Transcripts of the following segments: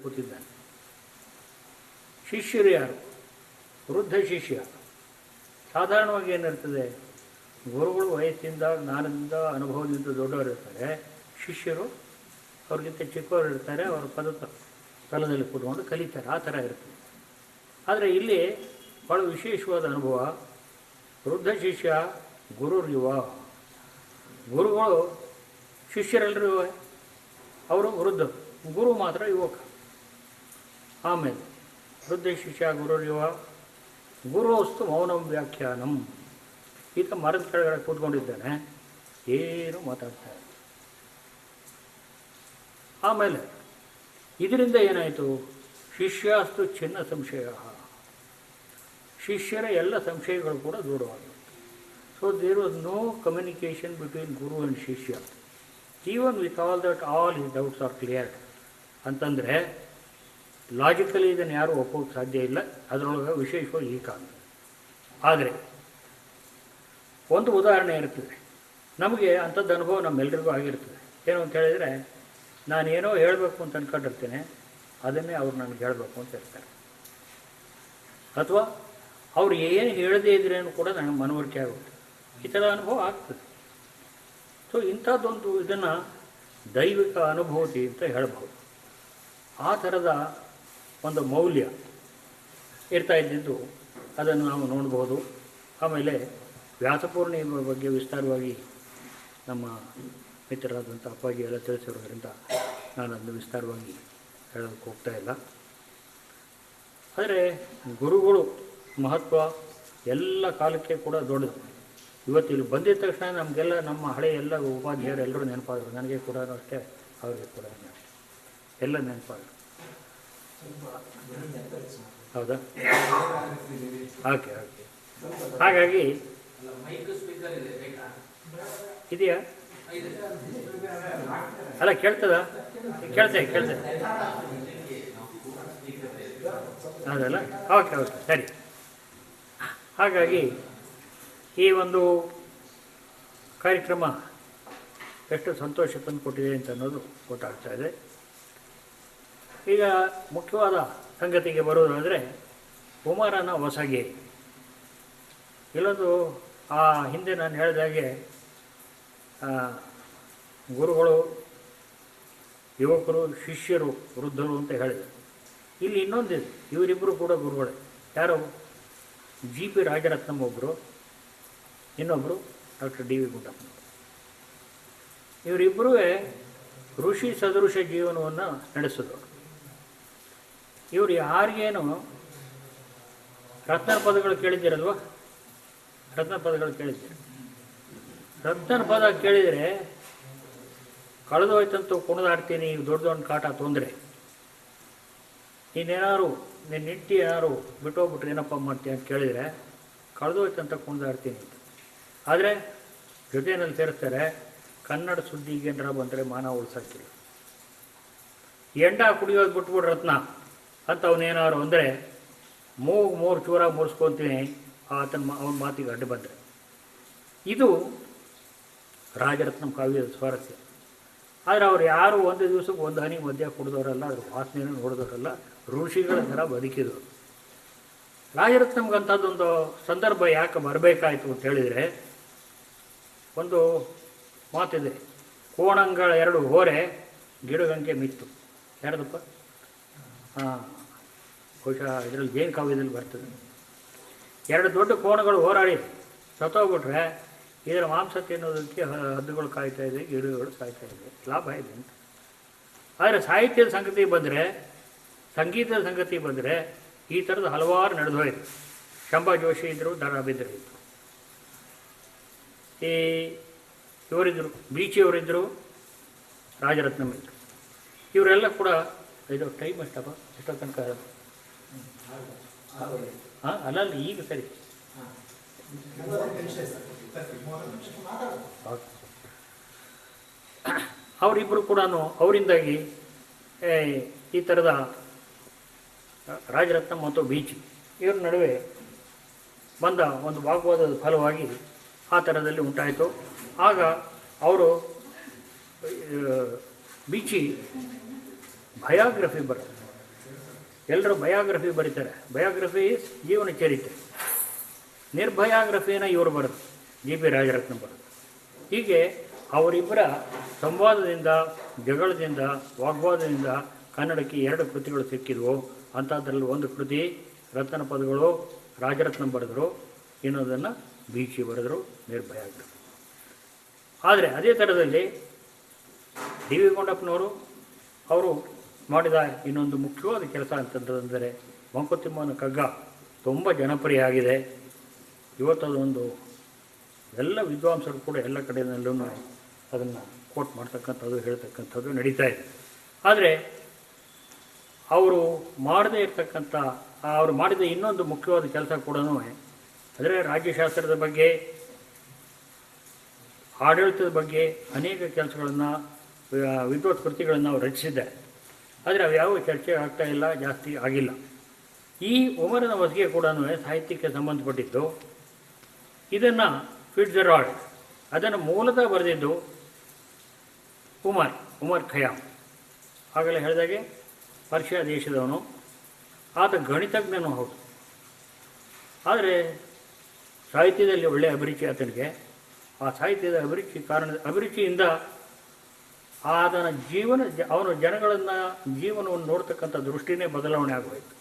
ಕೂತಿದ್ದಾನೆ. ಶಿಷ್ಯರು ಯಾರು? ವೃದ್ಧ ಶಿಷ್ಯ. ಸಾಧಾರಣವಾಗಿ ಏನಿರ್ತದೆ, ಗುರುಗಳು ವಯಸ್ಸಿಂದ ಜ್ಞಾನದಿಂದ ಅನುಭವದಿಂದ ದೊಡ್ಡವರು ಇರ್ತಾರೆ, ಶಿಷ್ಯರು ಅವ್ರಿಗಿಂತ ಚಿಕ್ಕವರು ಇರ್ತಾರೆ, ಅವರ ತಲದಲ್ಲಿ ಕೂತ್ಕೊಂಡು ಕಲಿತಾರೆ, ಆ ಥರ ಇರ್ತದೆ. ಆದರೆ ಇಲ್ಲಿ ಭಾಳ ವಿಶೇಷವಾದ ಅನುಭವ. ವೃದ್ಧ ಶಿಷ್ಯ ಗುರುರ್ಯುವ. ಗುರುಗಳು ಶಿಷ್ಯರೆಲ್ಲರೂ ಅವರು ವೃದ್ಧರು, ಗುರು ಮಾತ್ರ ಯುವಕ. ಆಮೇಲೆ ವೃದ್ಧ ಶಿಷ್ಯ ಗುರುರ್ಯುವ ಗುರುವಸ್ತು ಮೌನಂ ವ್ಯಾಖ್ಯಾನಂ. ಈತ ಮರದ ಕೆಳಗಡೆ ಕೂತ್ಕೊಂಡಿದ್ದಾನೆ, ಏನು ಮಾತಾಡ್ತಾರೆ. ಆಮೇಲೆ ಇದರಿಂದ ಏನಾಯಿತು? ಶಿಷ್ಯಾಸ್ತು ಚಿನ್ನ ಸಂಶಯ. ಶಿಷ್ಯರ ಎಲ್ಲ ಸಂಶಯಗಳು ಕೂಡ ದೂರವಾದವು. So there was no communication between guru and shishya. Even with all that all his doubts are cleared ಅಂತಂದರೆ ಲಾಜಿಕಲಿ ಇದನ್ನು ಯಾರೂ ಒಪ್ಪೋಕ್ಕೆ ಸಾಧ್ಯ ಇಲ್ಲ. ಅದರೊಳಗೆ ವಿಶೇಷವಾಗಿ ಈ ಕಾಲ. ಆದರೆ ಒಂದು ಉದಾಹರಣೆ ಇರ್ತದೆ, ನಮಗೆ ಅಂಥದ್ದು ಅನುಭವ ನಮ್ಮೆಲ್ಲರಿಗೂ ಆಗಿರ್ತದೆ. ಏನು ಅಂತ ಹೇಳಿದರೆ, ನಾನೇನೋ ಹೇಳಬೇಕು ಅಂತ ಅಂದ್ಕೊಂಡಿರ್ತೇನೆ, ಅದನ್ನೇ ಅವ್ರು ನನಗೆ ಹೇಳಬೇಕು ಅಂತ ಹೇಳ್ತಾರೆ. ಅಥವಾ ಅವ್ರು ಏನು ಹೇಳದೇ ಇದ್ರೇನು ಕೂಡ ನನಗೆ ಮನವರಿಕೆ ಆಗುತ್ತೆ. ಈ ಥರ ಅನುಭವ ಆಗ್ತದೆ. ಸೊ ಇಂಥದ್ದೊಂದು ಇದನ್ನು ದೈವಿಕ ಅನುಭೂತಿ ಅಂತ ಹೇಳ್ಬೋದು. ಆ ಥರದ ಒಂದು ಮೌಲ್ಯ ಇರ್ತಾ ಇದ್ದಿದ್ದು ಅದನ್ನು ನಾವು ನೋಡ್ಬೋದು. ಆಮೇಲೆ ವ್ಯಾಸಪೂರ್ಣಿಮೆ ಬಗ್ಗೆ ವಿಸ್ತಾರವಾಗಿ ನಮ್ಮ ಮಿತ್ರರಾದಂಥ ಅಪ್ಪಾಜಿ ಎಲ್ಲ ತಿಳಿಸಿರೋದ್ರಿಂದ ನಾನು ಅದನ್ನು ವಿಸ್ತಾರವಾಗಿ ಹೇಳೋಕ್ಕೆ ಹೋಗ್ತಾ ಇಲ್ಲ. ಆದರೆ ಗುರುಗಳು ಮಹತ್ವ ಎಲ್ಲ ಕಾಲಕ್ಕೆ ಕೂಡ ದೊಡ್ಡದು. ಇವತ್ತು ಇಲ್ಲಿ ಬಂದಿದ್ದ ತಕ್ಷಣ ನಮಗೆಲ್ಲ ನಮ್ಮ ಹಳೆಯ ಎಲ್ಲ ಉಪಾಧ್ಯಾಯರು ಎಲ್ಲರೂ ನೆನಪಾದರು. ನನಗೆ ಕೂಡ ಅಷ್ಟೇ, ಅವರಿಗೆ ಕೂಡ ಎಲ್ಲ ನೆನಪಾದರು. ಹೌದಾ? Okay okay. ಹಾಗಾಗಿ ಇದೆಯಾ? ಅಲ್ಲ, ಕೇಳ್ತದ? ಕೇಳ್ತೇವೆ. ಅದಲ್ಲ? ಓಕೆ ಓಕೆ, ಸರಿ. ಹಾಗಾಗಿ ಈ ಒಂದು ಕಾರ್ಯಕ್ರಮ ಎಷ್ಟು ಸಂತೋಷ ತಂದುಕೊಟ್ಟಿದೆ ಅಂತ ಅನ್ನೋದು ಗೊತ್ತಾಗ್ತಾ ಇದೆ. ಈಗ ಮುಖ್ಯವಾದ ಸಂಗತಿಗೆ ಬರೋದಾದರೆ ಕುಮಾರನ ಹೊಸಗೇರಿ. ಇಲ್ಲೊಂದು ಆ ಹಿಂದೆ ನಾನು ಹೇಳಿದಾಗೆ ಗುರುಗಳು ಯುವಕರು, ಶಿಷ್ಯರು, ವೃದ್ಧರು ಅಂತ ಹೇಳಿದೆ. ಇಲ್ಲಿ ಇನ್ನೊಂದಿದೆ, ಇವರಿಬ್ಬರು ಕೂಡ ಗುರುಗಳೇ. ಯಾರು? ಜಿ ಪಿ ರಾಜರತ್ನಂ ಒಬ್ಬರು, ಇನ್ನೊಬ್ಬರು ಡಾಕ್ಟರ್ ಡಿ ವಿ ಗುಂಡಪ್ಪನವರು. ಇವರಿಬ್ಬರೂ ಋಷಿ ಸದೃಶ ಜೀವನವನ್ನು ನಡೆಸಿದವರು. ಇವರು ಯಾರಿಗೇನು ರತ್ನ ಪದಗಳು ಕೇಳಿದ್ದೀರಲ್ವ? ರತ್ನ ಪದಗಳು ಕೇಳಿದ್ದೀರಿ. ರತ್ನ ಪದ ಕೇಳಿದರೆ ಕಳೆದೋಯ್ತಂತೂ ಕುಣಿದಾಡ್ತೀನಿ, ದೊಡ್ಡ ಕಾಟ ತೊಂದರೆ, ನೀನೇನಾದ್ರು ನಿನ್ನ ನಿಂಟಿ ಏನಾದ್ರು ಬಿಟ್ಟೋಗ್ಬಿಟ್ರೆ ಏನಪ್ಪ ಮಾಡ್ತೀನಿ ಅಂತ ಕೇಳಿದರೆ ಕಳೆದೋಯ್ತಂತ ಕುಣಿದಾಡ್ತೀನಿ ಅಂತ. ಆದರೆ ಜೊತೆಯಲ್ಲಿ ಸೇರಿಸ್ತಾರೆ, ಕನ್ನಡ ಸುದ್ದಿಗೇನರ ಬಂದರೆ ಮಾನ ಉಳಿಸೋಕ್ಕಿಲ್ಲ, ಎಂಡ ಕುಡಿಯೋದು ಬಿಟ್ಬಿಟ್ಟು ರತ್ನ ಅಂತ ಅವನೇನಾದ್ರು ಅಂದರೆ ಮೂರು ಚೂರ ಮುರಿಸ್ಕೊತೀನಿ ಅವನ ಮಾತಿಗೆ ಅಡ್ಡ ಬಂದರೆ. ಇದು ರಾಜರತ್ನಂ ಕಾವ್ಯದ ಸ್ವಾರಸ್ಯ. ಆದರೆ ಅವ್ರು ಯಾರು ಒಂದು ದಿವಸಕ್ಕೆ ಒಂದು ಹನಿ ಮದ್ಯ ಕುಡಿದವರಲ್ಲ, ಅದ್ರ ವಾಸನೆಯನ್ನು ನೋಡಿದವರಲ್ಲ, ಋಷಿಗಳ ಥರ ಬದುಕಿದವರು. ರಾಜರತ್ನಮ್ಗಂಥದ್ದೊಂದು ಸಂದರ್ಭ ಯಾಕೆ ಬರಬೇಕಾಯಿತು ಅಂತ ಹೇಳಿದರೆ, ಒಂದು ಮಾತಿದೆ, ಕೋಣಂಗಳ 2 ಹೋರೆ ಗಿಡಗಂಗೆ ಮಿತ್ತು. ಯಾರದಪ್ಪ? ಬಹುಶಃ ಇದರಲ್ಲಿ ಜೈನ ಕಾವ್ಯದಲ್ಲಿ ಬರ್ತದೆ. 2 ದೊಡ್ಡ ಕೋಣಗಳು ಹೋರಾಡಿ ಸತ್ತೋಗ್ಬಿಟ್ರೆ ಇದರ ಮಾಂಸ ತಿನ್ನೋದಕ್ಕೆ ಹದ್ದುಗಳು ಕಾಯ್ತಾ ಇದೆ, ಗಿಡಗಳು ಕಾಯ್ತಾ ಇದೆ, ಲಾಭ ಇದೆ ಅಂತ. ಆದರೆ ಸಾಹಿತ್ಯದ ಸಂಗತಿ ಬಂದರೆ, ಸಂಗೀತದ ಸಂಗತಿ ಬಂದರೆ ಈ ಥರದ ಹಲವಾರು ನಡೆದು ಹೋಯಿತು. ಶಂಭಾ ಜೋಶಿ ಇದ್ದರು, ದ ರಾ ಬೇಂದ್ರೆ ಇದ್ದರು, ಈ ಇವರಿದ್ದರು, ಬೀಚಿಯವರಿದ್ದರು, ರಾಜರತ್ನಂ ಇದ್ದರು. ಇವರೆಲ್ಲ ಕೂಡ ಇದು ಟೈಮ್ ಎಷ್ಟಪ್ಪ? ಎಷ್ಟೋ ತನಕ? ಹಾಂ, ಅಲ್ಲ ಈಗ ಸರಿ. ಅವರಿಬ್ಬರು ಕೂಡ ಅವರಿಂದಾಗಿ ಈ ಥರದ ರಾಜರತ್ನಂ ಮತ್ತು ಬೀಚಿ ಇವರ ನಡುವೆ ಬಂದ ಒಂದು ವಾಗ್ವಾದದ ಫಲವಾಗಿ ಆ ಥರದಲ್ಲಿ ಉಂಟಾಯಿತು. ಆಗ ಅವರು ಬೀಚಿ ಬಯೋಗ್ರಫಿ ಬರ್ತದೆ, ಎಲ್ಲರೂ ಬಯೋಗ್ರಫಿ ಬರೀತಾರೆ. ಬಯೋಗ್ರಫಿ ಈಸ್ ಜೀವನ ಚರಿತ್ರೆ. ನಿರ್ಭಯಾಗ್ರಫಿನ ಇವರು ಬರೋದು, ಜಿ ಪಿ ರಾಜರತ್ನ ಬರೋದು. ಹೀಗೆ ಅವರಿಬ್ಬರ ಸಂವಾದದಿಂದ, ಜಗಳದಿಂದ, ವಾಗ್ವಾದದಿಂದ ಕನ್ನಡಕ್ಕೆ 2 ಕೃತಿಗಳು ಸಿಕ್ಕಿದ್ವು. ಅಂಥದ್ರಲ್ಲಿ ಒಂದು ಕೃತಿ ರತ್ನ ಪದಗಳು ರಾಜರತ್ನ ಬರೆದರು, ಇನ್ನೊಂದನ್ನು ಬೀಚಿ ಬರೆದರು, ನಿರ್ಭಯಾಗ್ರಫಿ. ಆದರೆ ಅದೇ ಥರದಲ್ಲಿ ಡಿ ವಿ ಗುಂಡಪ್ಪನವರು ಅವರು ಮಾಡಿದ ಇನ್ನೊಂದು ಮುಖ್ಯವಾದ ಕೆಲಸ ಅಂತಂದರೆ ಮಂಕುತಿಮ್ಮನ ಕಗ್ಗ ತುಂಬ ಜನಪ್ರಿಯ ಆಗಿದೆ. ಇವತ್ತದೊಂದು ಎಲ್ಲ ವಿದ್ವಾಂಸರು ಕೂಡ ಎಲ್ಲ ಕಡೆಯಲ್ಲೂ ಅದನ್ನು ಕೋಟ್ ಮಾಡ್ತಕ್ಕಂಥದ್ದು, ಹೇಳ್ತಕ್ಕಂಥದ್ದು ನಡೀತಾ ಇದೆ. ಆದರೆ ಅವರು ಮಾಡದೇ ಇರತಕ್ಕಂಥ, ಅವರು ಮಾಡಿದ ಇನ್ನೊಂದು ಮುಖ್ಯವಾದ ಕೆಲಸ ಕೂಡ ಅಂದರೆ ರಾಜ್ಯಶಾಸ್ತ್ರದ ಬಗ್ಗೆ, ಆಡಳಿತದ ಬಗ್ಗೆ ಅನೇಕ ಕೆಲಸಗಳನ್ನು, ವಿದ್ವತ್ ಕೃತಿಗಳನ್ನು ಅವರು ರಚಿಸಿದ್ದಾರೆ. ಆದರೆ ಅವು ಯಾವ ಚರ್ಚೆ ಆಗ್ತಾ ಇಲ್ಲ, ಜಾಸ್ತಿ ಆಗಿಲ್ಲ. ಈ ಉಮರನ ಹೊಸಿಗೆ ಕೂಡ ಸಾಹಿತ್ಯಕ್ಕೆ ಸಂಬಂಧಪಟ್ಟಿದ್ದು. ಇದನ್ನು ಫಿಟ್ಜೆರಾಲ್ಡ್, ಅದನ್ನು ಮೂಲತಃ ಬರೆದಿದ್ದು ಉಮರ್ ಖಯ್ಯಾಮ್. ಆಗಲೇ ಹೇಳಿದಾಗೆ ಪರ್ಷಿಯಾ ದೇಶದವನು, ಆತ ಗಣಿತಜ್ಞನೂ ಹೌದು. ಆದರೆ ಸಾಹಿತ್ಯದಲ್ಲಿ ಒಳ್ಳೆಯ ಅಭಿರುಚಿ ಆತನಿಗೆ. ಆ ಸಾಹಿತ್ಯದ ಅಭಿರುಚಿಯಿಂದ ಆತನ ಅವನು ಜನಗಳನ್ನು, ಜೀವನವನ್ನು ನೋಡ್ತಕ್ಕಂಥ ದೃಷ್ಟಿನೇ ಬದಲಾವಣೆ ಆಗೋಯಿತು.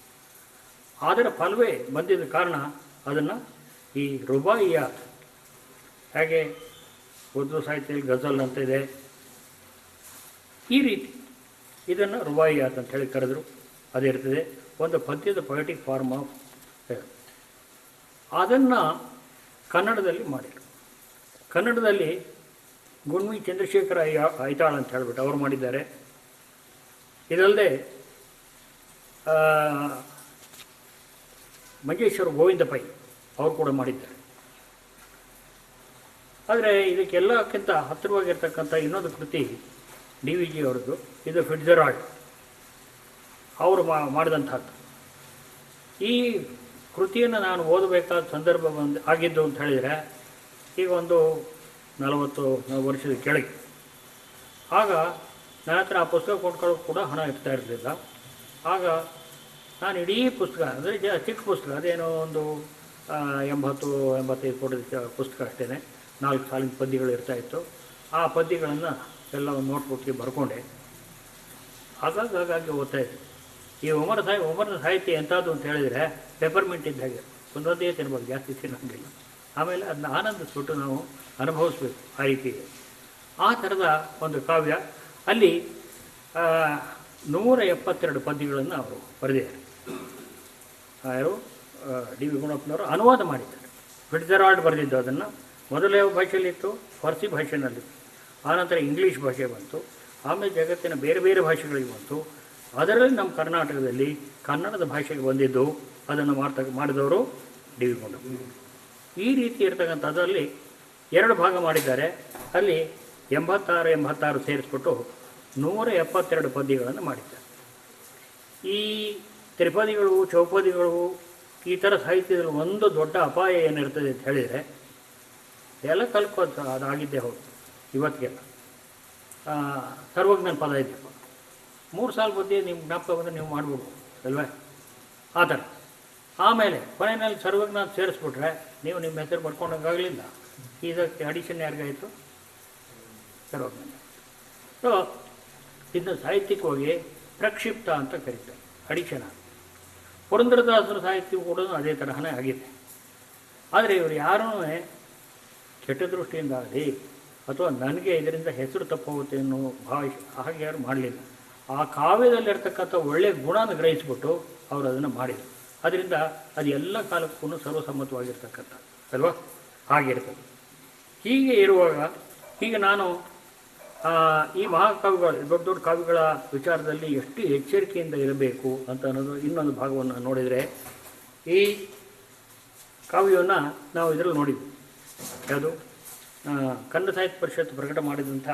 ಅದರ ಫಲವೇ ಬಂದಿದ್ದ ಕಾರಣ ಅದನ್ನು ಈ ರುಬಾಯಿಯಾತ್, ಹಾಗೆ ಉರ್ದು ಸಾಹಿತ್ಯದಲ್ಲಿ ಗಜಲ್ ಅಂತ ಇದೆ, ಈ ರೀತಿ ಇದನ್ನು ರುಬಾಯಿಯಾತ್ ಅಂತ ಹೇಳಿ ಕರೆದರು. ಅದೇ ಇರ್ತದೆ ಒಂದು ಪದ್ಯದ ಪೊಯೆಟಿಕ್ ಫಾರ್ಮ್ ಆಫ್. ಅದನ್ನು ಕನ್ನಡದಲ್ಲಿ ಮಾಡಿದರು. ಕನ್ನಡದಲ್ಲಿ ಗುಣ್ವಿ ಚಂದ್ರಶೇಖರ ಐತಾಳ್ ಅಂತ ಹೇಳಿಬಿಟ್ಟು ಅವರು ಮಾಡಿದ್ದಾರೆ. ಇದಲ್ಲದೆ ಮಂಜೇಶ್ವರ ಗೋವಿಂದ ಪೈ ಅವರು ಕೂಡ ಮಾಡಿದ್ದಾರೆ. ಆದರೆ ಇದಕ್ಕೆಲ್ಲಕ್ಕಿಂತ ಹತ್ತಿರವಾಗಿರ್ತಕ್ಕಂಥ ಇನ್ನೊಂದು ಕೃತಿ ಡಿ ವಿ ಜಿ ಅವರದ್ದು. ಇದು ಫಿಟ್ಜೆರಾಲ್ಡ್ ಅವರು ಮಾಡಿದಂಥದ್ದು. ಈ ಕೃತಿಯನ್ನು ನಾನು ಓದಬೇಕಾದ ಸಂದರ್ಭ ಆಗಿದ್ದು ಅಂತ ಹೇಳಿದರೆ ಈಗ ಒಂದು 40 ವರ್ಷದ ಕೆಳಗೆ. ಆಗ ನನ್ನ ಹತ್ರ ಆ ಪುಸ್ತಕ ಕೊಂಡ್ಕೊಳ್ಳೋಕೆ ಕೂಡ ಹಣ ಇರ್ತಾ ಇರಲಿಲ್ಲ. ಆಗ ನಾನು ಇಡೀ ಪುಸ್ತಕ, ಅಂದರೆ ಚಿಕ್ಕ ಪುಸ್ತಕ, ಅದೇನೋ ಒಂದು 80-85 ಪುಟದ ಪುಸ್ತಕ ಅಷ್ಟೇ, 4 ಸಾಲಿನ ಪದ್ಯಗಳು ಇರ್ತಾಯಿತ್ತು. ಆ ಪದ್ಯಗಳನ್ನು ಎಲ್ಲ ಒಂದು ನೋಟ್ಬುಕ್ಗೆ ಬರ್ಕೊಂಡೆ. ಹಾಗಾಗಿ ಓದ್ತಾ ಇದ್ದೆ. ಈ ಉಮರನ ಸಾಹಿತ್ಯ ಎಂಥದ್ದು ಅಂತ ಹೇಳಿದರೆ ಪೆಪರ್ಮೆಂಟ್ ಇದ್ದ ಹಾಗೆ, ಒಂದೊಂದೇ ತಿನ್ಬೋದು, ಜಾಸ್ತಿ ತಿನ್ನೋಂಗಿಲ್ಲ. ಆಮೇಲೆ ಅದನ್ನ ಆನಂದಿಸ್ಬಿಟ್ಟು ನಾವು ಅನುಭವಿಸ್ಬೇಕು. ಆ ರೀತಿ ಆ ಥರದ ಒಂದು ಕಾವ್ಯ. ಅಲ್ಲಿ 172 ಪದ್ಯಗಳನ್ನು ಅವರು ಬರೆದಿದ್ದಾರೆ. ಯಾರು ಡಿ ವಿ ಗುಂಡಪ್ಪನವರು ಅನುವಾದ ಮಾಡಿದ್ದಾರೆ. ಫಿಟ್ಜೆರಾಲ್ಡ್ ಬರೆದಿದ್ದು ಅದನ್ನು ಮೊದಲು ಯಾವ ಭಾಷೆಯಲ್ಲಿತ್ತು, ಫಾರ್ಸಿ ಭಾಷೆಯಲ್ಲಿತ್ತು. ಆನಂತರ ಇಂಗ್ಲೀಷ್ ಭಾಷೆ ಬಂತು, ಆಮೇಲೆ ಜಗತ್ತಿನ ಬೇರೆ ಬೇರೆ ಭಾಷೆಗಳಿಗೆ ಬಂತು. ಅದರಲ್ಲಿ ನಮ್ಮ ಕರ್ನಾಟಕದಲ್ಲಿ ಕನ್ನಡದ ಭಾಷೆಗೆ ಬಂದಿದ್ದು, ಅದನ್ನು ಮಾಡಿದವರು ಡಿ ವಿ ಗುಂಡಪ್ಪ. ಈ ರೀತಿ ಇರ್ತಕ್ಕಂಥದ್ರಲ್ಲಿ 2 ಭಾಗ ಮಾಡಿದ್ದಾರೆ. ಅಲ್ಲಿ 86 ಸೇರಿಸ್ಬಿಟ್ಟು 172 ಪದ್ಯಗಳನ್ನು ಮಾಡಿದ್ದಾರೆ. ಈ ತ್ರಿಪದಿಗಳು, ಚೌಪದಿಗಳು, ಈ ಥರ ಸಾಹಿತ್ಯದಲ್ಲಿ ಒಂದು ದೊಡ್ಡ ಅಪಾಯ ಏನಿರ್ತದೆ ಅಂತ ಹೇಳಿದರೆ ಎಲ್ಲ ಕಲ್ಕೋದು ಅದಾಗಿದ್ದೇ ಹೌದು. ಇವತ್ತಿಗೆಲ್ಲ ಸರ್ವಜ್ಞನ ಪದ ಇದ್ದಪ್ಪ, 3 ಸಾಲ ಪದ್ಯ ನಿಮ್ಮ ಜ್ಞಾಪಕ ಬಂದರೆ ನೀವು ಮಾಡ್ಬೋದು ಅಲ್ವೇ, ಆ ಥರ. ಆಮೇಲೆ ಕೊನೆಯಲ್ಲಿ ಸರ್ವಜ್ಞ ಸೇರಿಸ್ಬಿಟ್ರೆ ನೀವು ನಿಮ್ಮ ಹೆಸರು ಬರ್ಕೊಂಡಂಗಾಗಲಿಲ್ಲ. ಇದಕ್ಕೆ ಅಡಿಷನ್ ಯಾರಿಗಾಯಿತು? ಸರ್ವಜ್ಞ. ಸೊ ಇದನ್ನು ಸಾಹಿತ್ಯಿಕವಾಗಿ ಪ್ರಕ್ಷಿಪ್ತ ಅಂತ ಕರೀತಾರೆ, ಅಡಿಷನ್. ಪುರಂದರದಾಸರ ಸಾಹಿತ್ಯವು ಕೂಡ ಅದೇ ತರಹನೇ ಆಗಿದೆ. ಆದರೆ ಇವರು ಯಾರೂ ಕೆಟ್ಟ ದೃಷ್ಟಿಯಿಂದ ಆಗಲಿ ಅಥವಾ ನನಗೆ ಇದರಿಂದ ಹೆಸರು ತಪ್ಪೋಗುತ್ತೆ ಅನ್ನೋ ಹಾಗೆ ಯಾರು ಮಾಡಲಿಲ್ಲ. ಆ ಕಾವ್ಯದಲ್ಲಿರ್ತಕ್ಕಂಥ ಒಳ್ಳೆಯ ಗುಣನ ಗ್ರಹಿಸ್ಬಿಟ್ಟು ಅವರು ಅದನ್ನು ಮಾಡಿದರು. ಅದರಿಂದ ಅದು ಎಲ್ಲ ಕಾಲಕ್ಕೂ ಸರ್ವಸಮ್ಮತವಾಗಿರ್ತಕ್ಕಂಥ ಅಲ್ವಾ, ಹಾಗಿರ್ತದೆ. ಹೀಗೆ ಇರುವಾಗ ಈಗ ನಾನು ಈ ಮಹಾಕಾವ್ಯಗಳು, ದೊಡ್ಡ ದೊಡ್ಡ ಕಾವ್ಯಗಳ ವಿಚಾರದಲ್ಲಿ ಎಷ್ಟು ಎಚ್ಚರಿಕೆಯಿಂದ ಇರಬೇಕು ಅಂತ ಅನ್ನೋದು ಇನ್ನೊಂದು ಭಾಗವನ್ನು ನೋಡಿದರೆ, ಈ ಕಾವ್ಯವನ್ನು ನಾವು ಇದರಲ್ಲಿ ನೋಡಿದ್ವಿ. ಯಾವುದು ಕನ್ನಡ ಸಾಹಿತ್ಯ ಪರಿಷತ್ತು ಪ್ರಕಟ ಮಾಡಿದಂಥ,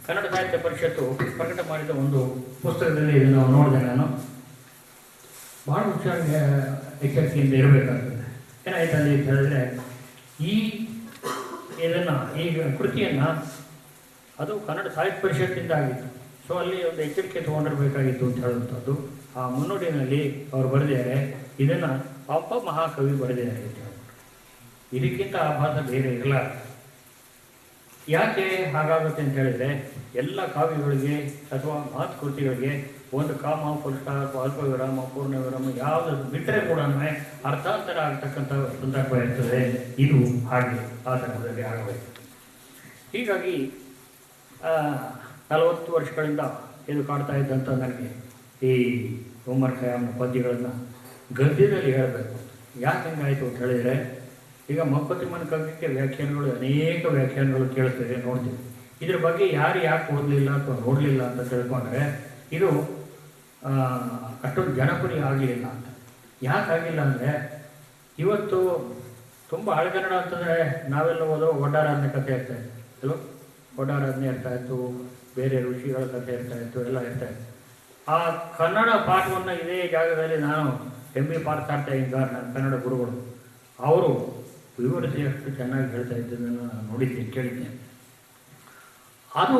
ಕನ್ನಡ ಸಾಹಿತ್ಯ ಪರಿಷತ್ತು ಪ್ರಕಟ ಮಾಡಿದ ಒಂದು ಪುಸ್ತಕದಲ್ಲಿ ಇದನ್ನು ನೋಡಿದೆ ನಾನು. ಭಾಳ ಎಚ್ಚರಿಕೆಯಿಂದ ಇರಬೇಕಾಗ್ತದೆ. ಏನಾಯ್ತಲ್ಲಿ ಅಂತ ಹೇಳಿದ್ರೆ, ಈ ಕೃತಿಯನ್ನು ಅದು ಕನ್ನಡ ಸಾಹಿತ್ಯ ಪರಿಷತ್ತಿಂದ ಆಗಿತ್ತು. ಸೊ ಅಲ್ಲಿ ಒಂದು ಎಚ್ಚರಿಕೆ ತೊಗೊಂಡಿರಬೇಕಾಗಿತ್ತು ಅಂತ ಹೇಳುವಂಥದ್ದು ಆ ಮುನ್ನುಡಿನಲ್ಲಿ ಅವರು ಬರೆದಿದ್ದಾರೆ. ಇದನ್ನು ಪಾಪ ಮಹಾಕವಿ ಬರೆದಿದ್ದಾರೆ ಅಂತ ಹೇಳ್ಬಿಟ್ಟು. ಇದಕ್ಕಿಂತ ಆಭಾಸ ಬೇರೆ ಇರಲ್ಲ. ಯಾಕೆ ಹಾಗಾಗುತ್ತೆ ಅಂತ ಹೇಳಿದರೆ, ಎಲ್ಲ ಕಾವ್ಯಗಳಿಗೆ ಅಥವಾ ಮಾತುಕೃತಿಗಳಿಗೆ ಒಂದು ಕಾಮ, ಪುರುಷಾರ್ಥ, ಅಲ್ಪ ವಿರಾಮ, ಪೂರ್ಣ ವಿರಾಮ ಯಾವುದು ಬಿಟ್ಟರೆ ಕೂಡ ಅರ್ಥಾಂತರ ಆಗ್ತಕ್ಕಂಥ ಸಂದರ್ಭ ಇರ್ತದೆ. ಇದು ಹಾಗೆ ಆ ಥರದಲ್ಲಿ ಆಗಬೇಕು. ಹೀಗಾಗಿ 40 ವರ್ಷಗಳಿಂದ ಇದು ಕಾಡ್ತಾ ಇದ್ದಂಥ ನನಗೆ ಈ ಉಮರ್ ಖಯ್ಯಾಮ್ನ ಪದ್ಯಗಳನ್ನು ಗದ್ಯದಲ್ಲಿ ಹೇಳಬೇಕು. ಯಾಕೆ ಹೆಂಗಾಯಿತು ಅಂತ ಹೇಳಿದರೆ, ಈಗ ಮಂಕುತಿಮ್ಮನ ಕಾವ್ಯಕ್ಕೆ ವ್ಯಾಖ್ಯಾನಗಳು ಅನೇಕ ವ್ಯಾಖ್ಯಾನಗಳು ಕೇಳ್ತೇವೆ, ನೋಡ್ತೀವಿ. ಇದ್ರ ಬಗ್ಗೆ ಯಾರು ಯಾಕೆ ಓದಲಿಲ್ಲ ಅಥವಾ ನೋಡಲಿಲ್ಲ ಅಂತ ತಿಳ್ಕೊಂಡ್ರೆ ಇದು ಅಷ್ಟೊಂದು ಜನಪ್ರಿಯ ಆಗಲಿಲ್ಲ ಅಂತ. ಯಾಕಾಗಿಲ್ಲ ಅಂದರೆ, ಇವತ್ತು ತುಂಬ ಹಳೆಗನ್ನಡ ಅಂತಂದರೆ ನಾವೆಲ್ಲ ಓದೋ ಒಡ್ಡಾರಾಧನೆ ಕಥೆ ಇರ್ತಾಯಿತ್ತು ಅಲ್ವ. ಒಡ್ಡಾರಾಧನೆ ಇರ್ತಾಯಿತ್ತು, ಬೇರೆ ಋಷಿಗಳ ಕಥೆ ಇರ್ತಾಯಿತ್ತು, ಎಲ್ಲ ಇರ್ತಾಯಿತ್ತು. ಆ ಕನ್ನಡ ಪಾಠವನ್ನು ಇದೇ ಜಾಗದಲ್ಲಿ ನಾನು MB ಪಾರ್ಥಾರ್ಥ ಈಗ ನನ್ನ ಕನ್ನಡ ಗುರುಗಳು ಅವರು ವಿವರಿಸಿ ಅಷ್ಟು ಚೆನ್ನಾಗಿ ಹೇಳ್ತಾ ಇದ್ದದನ್ನು ನಾನು ನೋಡಿದ್ದೇನೆ, ಕೇಳಿದ್ದೇನೆ. ಅದು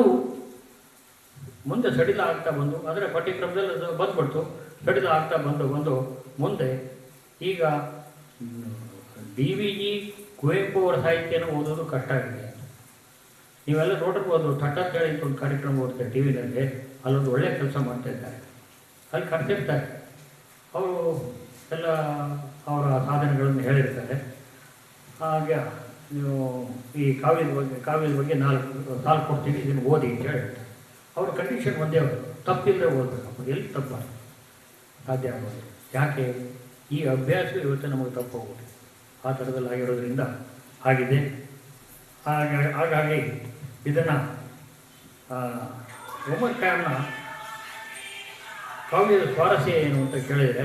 ಮುಂದೆ ಸಡಿಲ ಆಗ್ತಾ ಬಂದು, ಅಂದರೆ ಪಠ್ಯಕ್ರಮದಲ್ಲಿ ಅದು ಬಂದ್ಬಿಡ್ತು. ಸಡಿಲ ಆಗ್ತಾ ಬಂದು ಮುಂದೆ ಈಗ DVG ಕುವೆಂಪು ಅವರ ಸಾಹಿತ್ಯನ ಓದೋದು ಕಷ್ಟ ಆಗಿದೆ. ನೀವೆಲ್ಲ ನೋಡಿರ್ಬೋದು, ಥಟ್ ಅಂತ ಹೇಳಿ ಒಂದು ಕಾರ್ಯಕ್ರಮ ಓದ್ತಾರೆ TV-ನಲ್ಲಿ. ಅಲ್ಲೊಂದು ಒಳ್ಳೆಯ ಕೆಲಸ ಮಾಡ್ತಾ ಇದ್ದಾರೆ, ಅಲ್ಲಿ ಕರ್ತಿರ್ತಾರೆ. ಅವರು ಎಲ್ಲ ಅವರ ಸಾಧನೆಗಳನ್ನು ಹೇಳಿರ್ತಾರೆ. ಹಾಗೆ ನೀವು ಈ ಕಾವ್ಯದ ಬಗ್ಗೆ 4 ಸಾಲು ಕೊಡ್ತೀವಿ, ಇದನ್ನು ಓದಿ ಅಂತ ಹೇಳ್ತಾರೆ. ಅವ್ರ ಕಂಡೀಷನ್ ಒಂದೇ, ಅವರು ತಪ್ಪಿಲ್ಲದೆ ಓದಬೇಕು. ಎಲ್ಲಿ ತಪ್ಪ ಸಾಧ್ಯ ಆಗೋದು? ಯಾಕೆ ಈ ಅಭ್ಯಾಸ ಇವತ್ತು ನಮಗೆ ತಪ್ಪು ಹೋಗುತ್ತೆ. ಆ ಥರದಲ್ಲಿ ಆಗಿರೋದ್ರಿಂದ ಆಗಿದೆ. ಹಾಗಾಗಿ ಇದನ್ನು ಉಮರ್ ಖಯ್ಯಾಮ್ನ ಕಾವ್ಯದ ಸ್ವಾರಸ್ಯ ಏನು ಅಂತ ಕೇಳಿದರೆ,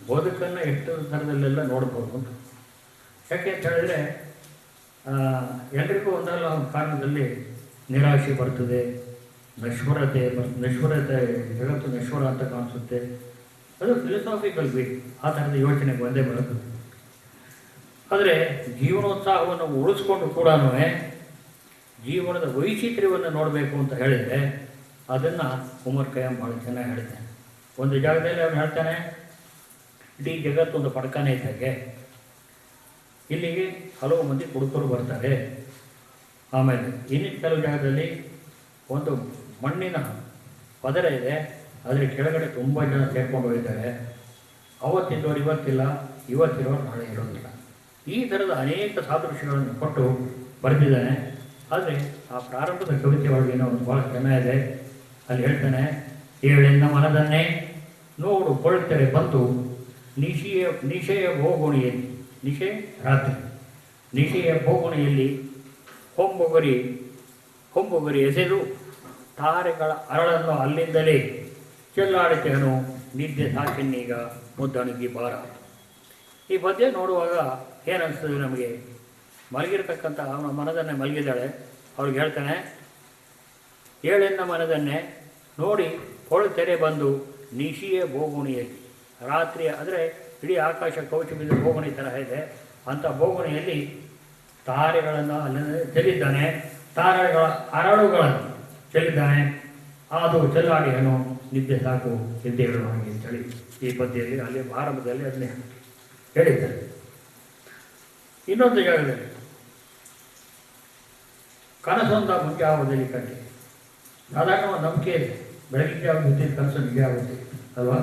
ಬದುಕನ್ನು ಎಷ್ಟು ಥರದಲ್ಲೆಲ್ಲ ನೋಡ್ಬೋದು ಅಂತ. ಯಾಕೆ ಅಂತ ಹೇಳಿದರೆ, ಎಲ್ರಿಗೂ ಒಂದಲ್ಲ ಒಂದು ಕಾರಣದಲ್ಲಿ ನಿರಾಶೆ ಬರ್ತದೆ, ನಶ್ವರತೆ ಜಗತ್ತು ನಶ್ವರ ಅಂತ ಕಾಣಿಸುತ್ತೆ. ಅದು ಫಿಲಸಾಫಿಕಲ್ ಬಿ ಆ ಥರದ ಯೋಚನೆಗೆ ಒಂದೇ ಬರುತ್ತದೆ. ಆದರೆ ಜೀವನೋತ್ಸಾಹವನ್ನು ಉಳಿಸ್ಕೊಂಡು ಕೂಡ ಜೀವನದ ವೈಚಿತ್ರ್ಯವನ್ನು ನೋಡಬೇಕು ಅಂತ ಹೇಳಿದರೆ, ಅದನ್ನು ಉಮರ್ ಖಯ್ಯಾಮ್ ಭಾಳ ಚೆನ್ನಾಗಿ ಹೇಳ್ತಾನೆ. ಒಂದು ಜಾಗದಲ್ಲಿ ಅವನು ಹೇಳ್ತಾನೆ, ಇಡೀ ಜಗತ್ತೊಂದು ಪಡ್ಕಾನೆ ಇದ್ದಾಗೆ, ಇಲ್ಲಿಗೆ ಹಲವು ಮಂದಿ ಕುಡುಕರು ಬರ್ತಾರೆ. ಆಮೇಲೆ ಇನ್ನಿನ ಕೆಲವು ಜಾಗದಲ್ಲಿ ಒಂದು ಮಣ್ಣಿನ ಪದರ ಇದೆ, ಅದರ ಕೆಳಗಡೆ ತುಂಬ ಜನ ಸೇರ್ಕೊಂಡು ಹೋಗಿದ್ದಾರೆ. ಅವತ್ತಿದ್ದವ್ರು ಇವತ್ತಿಲ್ಲ, ಇವತ್ತಿರೋರು ನಾಳೆ ಇರೋದಿಲ್ಲ. ಈ ಥರದ ಅನೇಕ ಸಾದೃಶ್ಯಗಳನ್ನು ಕೊಟ್ಟು ಬರೆದಿದ್ದಾನೆ. ಆದರೆ ಆ ಪ್ರಾರಂಭದ ಕವಿತೆ ಒಳಗೇನೋ ಒಂದು ಭಾಳ ಚೆನ್ನಾಗಿದೆ. ಅಲ್ಲಿ ಹೇಳ್ತಾನೆ, ಏಳೆನ್ನ ಮನದನ್ನೇ ನೋಡು ಕೊಳ್ತರೆ ಬಂತು ನಿಶೆಯ ಬೋಗುಣಿಯಲ್ಲಿ, ನಿಶೆ ರಾತ್ರಿ, ನಿಶೆಯ ಬೋಗುಣಿಯಲ್ಲಿ ಹೊಂಬುಗರಿ ಎಸೆದು ತಾರೆಗಳ ಅರಳನ್ನು ಅಲ್ಲಿಂದಲೇ ಚೆಲ್ಲಾಡಿತೇನು ನಿದ್ದೆ ಸಾಕಿನ್ನೀಗ ಮುದ್ದಣಗಿ ಬಾರ. ಈ ಪದ್ಯ ನೋಡುವಾಗ ಏನನ್ನಿಸ್ತದೆ ನಮಗೆ? ಮಲಗಿರ್ತಕ್ಕಂಥ ಅವನ ಮನದನ್ನೇ ಮಲಗಿದ್ದಾಳೆ. ಅವ್ರಿಗೆ ಹೇಳ್ತಾನೆ, ಏಳೆನ್ನ ಮನದನ್ನೇ ನೋಡಿ ತೆರೆ ಬಂದು ನಿಶಿಯ ಬೋಗುಣಿಯಲ್ಲಿ, ರಾತ್ರಿ ಅಂದರೆ ಇಡೀ ಆಕಾಶ ಕವಚ ಬಿದ್ದ ಬೋಗುಣಿ ತರಹ ಇದೆ, ಅಂಥ ಬೋಗುಣಿಯಲ್ಲಿ ತಾರೆಗಳನ್ನು ಅಲ್ಲಿ ಚೆಲ್ಲಿದ್ದಾನೆ, ತಾರೆಗಳ ಅರಳುಗಳನ್ನು ಚೆಲ್ಲಿದ್ದಾನೆ. ಅದು ಚೆಲ್ಲಾಡಿ ಏನೋ ನಿದ್ದೆ ಸಾಕು ನಿದ್ದೆ ಹೇಳುವಾಗೆ ಅಂತೇಳಿ ಈ ಪದ್ಯದಲ್ಲಿ ಅಲ್ಲಿ ಆರಂಭದಲ್ಲಿ ಅದನ್ನೇ ಹೇಳಿದ್ದಾರೆ. ಇನ್ನೊಂದು ಜಾಗದಲ್ಲಿ ಕನಸೊಂದ ಮುಂಜಾವದಲ್ಲಿ ಕಂಡೆ. ಸಾಧಾರಣ ಒಂದು ನಂಬಿಕೆ ಇದೆ, ಬೆಳಗಿನ ಜಾವ ಬಿದ್ದಿದ್ದ ಕನಸು ನಿಜ ಆಗುತ್ತೆ ಅಲ್ವಾ?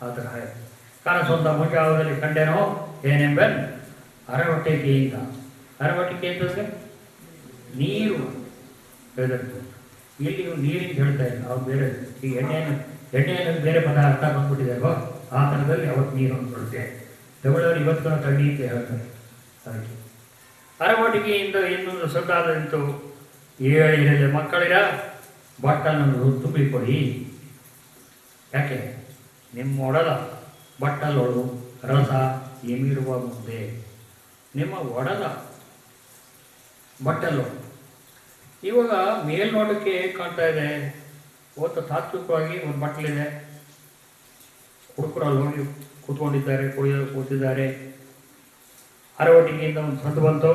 ಆ ಥರ ಕನಸೊಂದ ಮುಂಜಾವದಲ್ಲಿ ಕಂಡೇನೋ ಏನೆಂಬೆನ್ ಅರವಟ್ಟಿಕೆಯಿಂದ. ಅರವಟ್ಟಿಕೆ ಅಂತಂದರೆ ನೀರು ಬೆಳೆದಿರ್ತದೆ. ಇಲ್ಲಿ ನೀರಿಗೆ ಹೇಳ್ತಾ ಇಲ್ಲ, ಅವ್ರು ಬೇರೆ ಈ ಎಣ್ಣೆಯನ್ನು ಬೇರೆ ಪದ ಅರ್ಥ ಬಂದ್ಬಿಟ್ಟಿದೆ ಅಲ್ವಾ? ಆ ಥರದಲ್ಲಿ ಅವತ್ತು ನೀರು ಅಂದ್ಕೊಳ್ತೆ. ತಗೊಳ್ಳೋರು ಇವತ್ತು ತಣ್ಣಿ ಅಂತ ಹೇಳ್ತಾರೆ. ಅದಕ್ಕೆ ಅರವಟಿಕೆಯಿಂದ ಇನ್ನೊಂದು ಸೊದ್ದಾದಂತು, ಏಳಿರಲಿ ಮಕ್ಕಳಿರ ಬಟ್ಟಲನ್ನು ತುಂಬಿಕೊಡಿ. ಯಾಕೆ? ನಿಮ್ಮ ಬಟ್ಟಲೊಳು ರಸ ಎಮಿರುವ ಮುಂದೆ. ನಿಮ್ಮ ಬಟ್ಟಲೊಳು ಇವಾಗ ಮೇಲ್ನೋಟಕ್ಕೆ ಕಾಣ್ತಾ ಇದೆ, ಇವತ್ತು ತಾತ್ವಿಕವಾಗಿ ಒಂದು ಬಟ್ಟಲಿದೆ, ಹುಡುಗರಲ್ಲಿ ಹೋಗಿ ಕೂತ್ಕೊಂಡಿದ್ದಾರೆ, ಕೂತಿದ್ದಾರೆ. ಅರವಟಿಕೆಯಿಂದ ಒಂದು ಸಂದು ಬಂತು,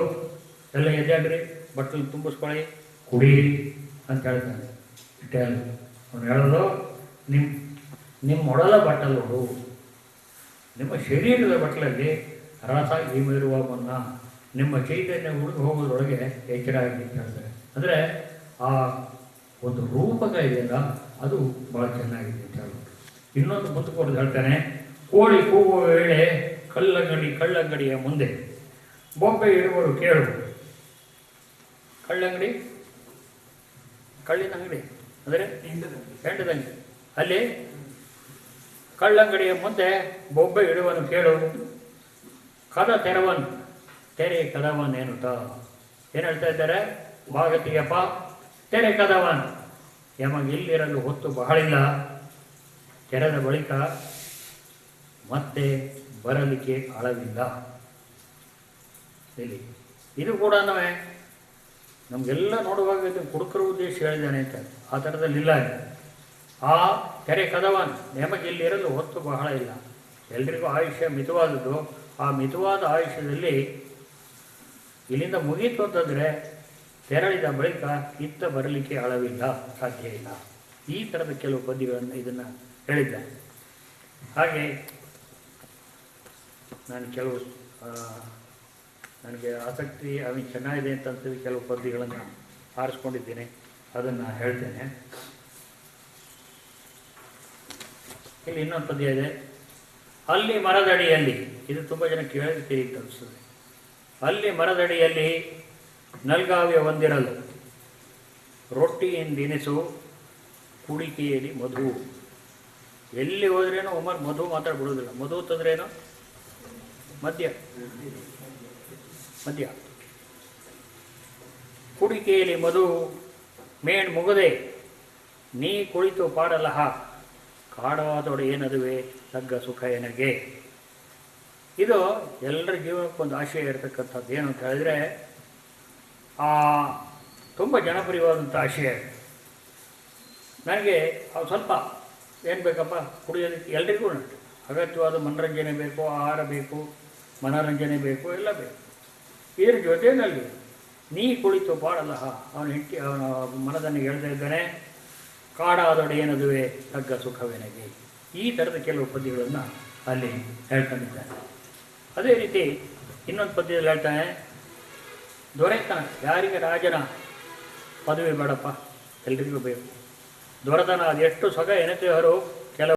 ಎಲ್ಲ ಎದ್ದಾಡ್ರಿ, ಬಟ್ಟಲು ತುಂಬಿಸ್ಕೊಳ್ಳಿ, ಕುಡೀರಿ ಅಂತ ಹೇಳ್ತಾರೆ. ಇಷ್ಟೇ ಅಲ್ಲ, ಅವನು ಹೇಳೋದು ನಿಮ್ಮ ಒಡಲ ಬಟ್ಟಲು, ನಿಮ್ಮ ಶರೀರದ ಬಟ್ಟಲಲ್ಲಿ ರಸ ಇರುವ ಮುನ್ನ ನಿಮ್ಮ ಚೈತನ್ಯ ಉಳಿದು ಹೋಗೋದ್ರೊಳಗೆ ಎಚ್ಚರ ಆಗಿ ಅಂತ ಹೇಳ್ತಾರೆ. ಅಂದರೆ ಆ ಒಂದು ರೂಪಕ ಇದೆಯಲ್ಲ ಅದು ಭಾಳ ಚೆನ್ನಾಗಿದೆ ಅಂತ ಹೇಳ್ಬಿಟ್ಟು ಇನ್ನೊಂದು ಮುಂದೆ ಕೊಡೋದು ಹೇಳ್ತಾನೆ. ಕೋಳಿ ಕೂಗುವ ವೇಳೆ ಕಳ್ಳಂಗಡಿಯ ಮುಂದೆ ಬೊಬ್ಬೆ ಇಡುವರು ಕೇಳು. ಕಳ್ಳಂಗಡಿ ಕಳ್ಳಿನ ಅಂಗಡಿ ಅಂದರೆ ಹೆಂಡದಂಗಡಿ, ಅಲ್ಲಿ ಕಳ್ಳಂಗಡಿಯ ಮುಂದೆ ಬೊಬ್ಬೆ ಇಡುವನು ಕೇಳು. ಕದ ತೆರವನ್ ತೆರೆ ಕದವನ್ ಏನುಟ. ಏನು ಹೇಳ್ತಾ ಇದ್ದಾರೆ? ಭಾಗತಿಯಪ್ಪ ತೆರೆ ಕದವನ್, ಯಮಗಿಲ್ಲಿರಲು ಹೊತ್ತು ಬಹಳಿಲ್ಲ, ತೆರೆದ ಬಳಿಕ ಮತ್ತೆ ಬರಲಿಕ್ಕೆ ಅಳವಿಲ್ಲ. ಇಲ್ಲಿ ಇದು ಕೂಡ ನಮಗೆಲ್ಲ ನೋಡುವಾಗ ಇದು ಕುಡುಕರ ಉದ್ದೇಶ ಹೇಳಿದ್ದಾನೆ ಅಂತ ಆ ಥರದಲ್ಲಿಲ್ಲ. ಆ ತೆರೆ ಕದವನ್ ಯಮಗಿಲ್ಲಿರಲು ಹೊತ್ತು ಬಹಳ ಇಲ್ಲ. ಎಲ್ರಿಗೂ ಆಯುಷ್ಯ ಮಿತವಾದದ್ದು. ಆ ಮಿತವಾದ ಆಯುಷ್ಯದಲ್ಲಿ ಇಲ್ಲಿಂದ ಮುಗೀತು ಅಂತಂದರೆ ತೆರಳಿದ ಬಳಿಕ ಇತ್ತ ಬರಲಿಕ್ಕೆ ಅಳವಿಲ್ಲ, ಸಾಧ್ಯ ಇಲ್ಲ. ಈ ಥರದ ಕೆಲವು ಪದ್ಯಗಳನ್ನು ಇದನ್ನು ಹೇಳಿದ್ದಾನೆ. ಹಾಗೆ ನಾನು ಕೆಲವು ನನಗೆ ಆಸಕ್ತಿ ಅವನಿಗೆ ಚೆನ್ನಾಗಿದೆ ಅಂತಂತೇಳಿ ಕೆಲವು ಪದ್ಯಗಳನ್ನು ಆರಿಸ್ಕೊಂಡಿದ್ದೇನೆ, ಅದನ್ನು ಹೇಳ್ತೇನೆ. ಇಲ್ಲಿ ಇನ್ನೊಂದು ಪದ್ಯ ಇದೆ. ಅಲ್ಲಿ ಮರದಡಿಯಲ್ಲಿ, ಇದು ತುಂಬ ಜನ ಕೇಳಿರ್ತೀರಿ ಅಂತ ಅನಿಸ್ತದೆ. ಅಲ್ಲಿ ಮರದಡಿಯಲ್ಲಿ ನಲ್ಗಾವ್ಯ ಹೊಂದಿರಲು ರೊಟ್ಟಿಯಿಂದಿನಿಸು ಕುಡಿಕೆಯಲ್ಲಿ ಮಧು. ಎಲ್ಲಿ ಹೋದ್ರೇನೋ ಮಧು ಮಾತ್ರ ಬಿಡೋದಿಲ್ಲ. ಮಧು ಅಂತಂದ್ರೇನು? ಮದ್ಯ. ಕುಡಿಕೆಯಲ್ಲಿ ಮಧು ಮೇಣ್ ಮುಗದೆ ನೀ ಕುಳಿತು ಪಾಡಲಹ, ಕಾಡವಾದೊಡೆ ಏನದುವೆ ತಗ್ಗ ಸುಖ ಎನಗೆ. ಇದು ಎಲ್ಲರ ಜೀವನಕ್ಕೊಂದು ಆಶಯ ಇರತಕ್ಕಂಥದ್ದು. ಏನು ಅಂತ ಹೇಳಿದ್ರೆ ತುಂಬ ಜನಪ್ರಿಯವಾದಂಥ ಆಶಯ. ನನಗೆ ಸ್ವಲ್ಪ ಏನು ಬೇಕಪ್ಪ ಕುಡಿಯೋದಕ್ಕೆ, ಎಲ್ರಿಗೂ ಉಂಟು ಅಗತ್ಯವಾದ ಮನರಂಜನೆ ಬೇಕು, ಆಹಾರ ಬೇಕು, ಮನೋರಂಜನೆ ಬೇಕು, ಎಲ್ಲ ಬೇಕು. ಇದ್ರ ಜೊತೆಯಲ್ಲಿ ನೀ ಕುಳಿತು ಪಾಡಲಹ, ಅವನ ಮನದನ್ನು ಹೇಳ್ತಾ ಇದ್ದಾನೆ. ಕಾಡಾದೊಡೆ ಏನದುವೆ ತಗ್ಗ ಸುಖವೆನಗೆ. ಈ ಥರದ ಕೆಲವು ಪದ್ಯಗಳನ್ನು ಅಲ್ಲಿ ಹೇಳ್ಕೊಂಡಿದ್ದಾನೆ. ಅದೇ ರೀತಿ ಇನ್ನೊಂದು ಪದ್ಯದಲ್ಲಿ ಹೇಳ್ತಾನೆ, ದೊರೆತನ, ಯಾರಿಗೆ ರಾಜನ ಪದವಿ ಬೇಡಪ್ಪ, ಎಲ್ರಿಗೂ ಬೇಕು. ದೊರೆತನ ಅದೆಷ್ಟು ಸೊಗ ಎನತೆಯವರು